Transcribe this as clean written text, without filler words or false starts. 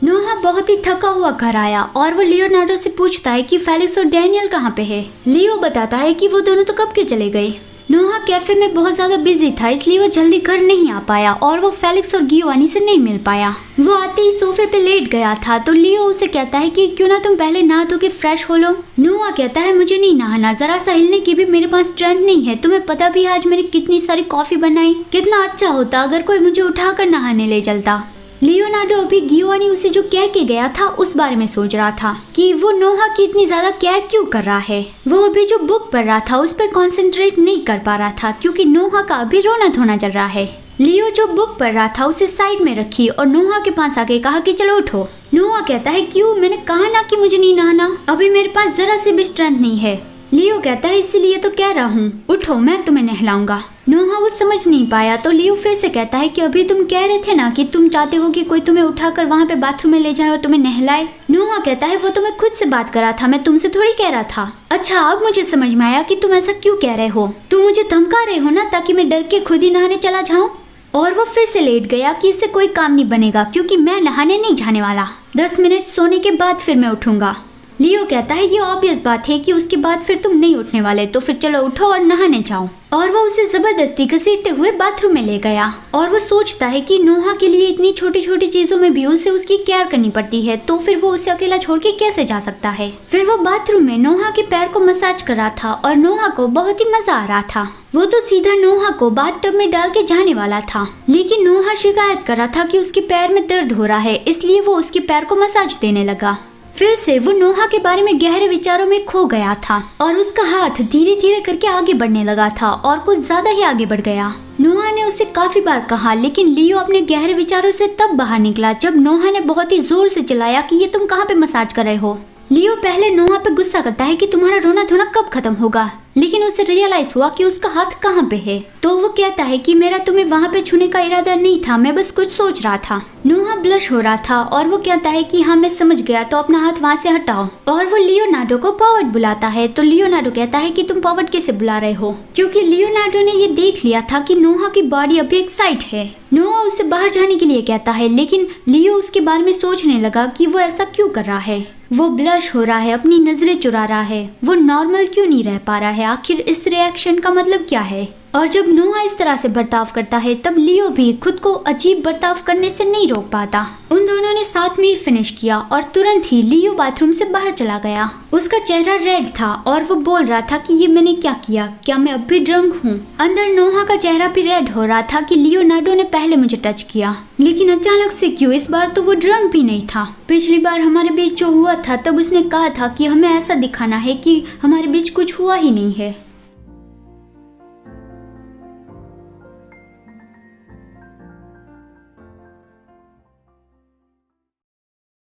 नोहा बहुत ही थका हुआ घर आया और वो लियोनार्डो से पूछता है कि फेलिक्स और डैनियल कहाँ पे है। लियो बताता है कि वो दोनों तो कब के चले गए। नोहा कैफे में बहुत ज्यादा बिजी था, इसलिए वो जल्दी घर नहीं आ पाया और वो फेलिक्स और गियोवानी से नहीं मिल पाया। वो आते ही सोफे पे लेट गया था तो लियो उसे कहता है कि क्यों ना तुम पहले नहा धो के फ्रेश हो लो। नोहा कहता है मुझे नहीं नहाना, जरा सा हिलने की भी मेरे पास स्ट्रेंथ नहीं है। तुम्हें पता भी है आज मैंने कितनी सारी कॉफी बनाई। कितना अच्छा होता अगर कोई मुझे उठाकर नहाने ले चलता। लियोनार्डो अभी गियोवानी उसे जो कह के गया था उस बारे में सोच रहा था कि वो नोहा की इतनी ज्यादा केयर क्यों कर रहा है। वो अभी जो बुक पढ़ रहा था उस पर कंसंट्रेट नहीं कर पा रहा था क्योंकि नोहा का अभी रोना धोना चल रहा है। लियो जो बुक पढ़ रहा था उसे साइड में रखी और नोहा के पास आके कहा कि चलो उठो। नोहा कहता है क्यों, मैंने कहा ना कि मुझे नहीं नहाना, अभी मेरे पास जरा सी भी स्ट्रेंथ नहीं है। लियो कहता है इसीलिए तो कह रहा हूँ, उठो मैं तुम्हें नहलाऊंगा। नोहा वो समझ नहीं पाया तो लियो फिर से कहता है कि अभी तुम कह रहे थे ना कि तुम चाहते हो कि कोई तुम्हें उठाकर वहाँ पे बाथरूम में ले जाए और तुम्हें नहलाए। नोहा कहता है वो तो मैं खुद से बात कर रहा था, मैं तुमसे थोड़ी कह रहा था। अच्छा अब मुझे समझ में आया कि तुम ऐसा क्यों कह रहे हो, तुम मुझे धमका रहे हो ना ताकि मैं डर के खुद ही नहाने चला जाऊँ। और वो फिर से लेट गया कि इससे कोई काम नहीं बनेगा क्योंकि मैं नहाने नहीं जाने वाला। 10 मिनट सोने के बाद फिर मैं उठूंगा। लियो कहता है ये ऑब्वियस बात है कि उसके बाद फिर तुम नहीं उठने वाले, तो फिर चलो उठो और नहाने जाओ। और वो उसे जबरदस्ती घसीटते हुए बाथरूम में ले गया और वो सोचता है कि नोहा के लिए इतनी छोटी छोटी चीजों में भी उसे उसकी केयर करनी पड़ती है, तो फिर वो उसे अकेला छोड़ के कैसे जा सकता है। फिर वो बाथरूम में नोहा के पैर को मसाज कर रहा था और नोहा को बहुत ही मजा आ रहा था। वो तो सीधा नोहा को बाथटब में डाल के जाने वाला था, लेकिन नोहा शिकायत कर रहा था कि उसके पैर में दर्द हो रहा है, इसलिए वो उसके पैर को मसाज देने लगा। फिर से वो नोहा के बारे में गहरे विचारों में खो गया था और उसका हाथ धीरे धीरे करके आगे बढ़ने लगा था और कुछ ज्यादा ही आगे बढ़ गया। नोहा ने उसे काफी बार कहा, लेकिन लियो अपने गहरे विचारों से तब बाहर निकला जब नोहा ने बहुत ही जोर से चिल्लाया कि ये तुम कहाँ पे मसाज कर रहे हो। लियो पहले नोहा पे गुस्सा करता है कि तुम्हारा रोना धोना कब खत्म होगा, लेकिन उसे रियलाइज हुआ कि उसका हाथ कहाँ पे है, तो वो कहता है कि मेरा तुम्हें वहाँ पे छूने का इरादा नहीं था, मैं बस कुछ सोच रहा था। नोहा ब्लश हो रहा था और वो कहता है कि हाँ मैं समझ गया, तो अपना हाथ वहाँ से हटाओ। और वो लियोनार्डो को पॉवर्ट बुलाता है, तो लियोनार्डो कहता है कि तुम पॉवर्ट कैसे बुला रहे हो, क्योंकि लियोनार्डो ने ये देख लिया था कि नोहा की बॉडी अभी एक्साइट है। नोहा उसे बाहर जाने के लिए कहता है, लेकिन लियो उसके बारे में सोचने लगा कि वो ऐसा क्यों कर रहा है। वो ब्लश हो रहा है, अपनी नजरें चुरा रहा है, वो नॉर्मल क्यों नहीं रह पा रहा है, आखिर इस रिएक्शन का मतलब क्या है। और जब नोहा इस तरह से बर्ताव करता है तब लियो भी खुद को अजीब बर्ताव करने से नहीं रोक पाता। उन दोनों ने साथ में ही फिनिश किया और तुरंत ही लियो बाथरूम से बाहर चला गया। उसका चेहरा रेड था और वो बोल रहा था कि ये मैंने क्या किया, क्या मैं अब भी ड्रंक हूँ। अंदर नोहा का चेहरा भी रेड हो रहा था कि लियोनार्डो ने पहले मुझे टच किया, लेकिन अचानक से क्यों, इस बार तो वो ड्रंक भी नहीं था। पिछली बार हमारे बीच जो हुआ था तब उसने कहा था कि हमें ऐसा दिखाना है कि हमारे बीच कुछ हुआ ही नहीं है।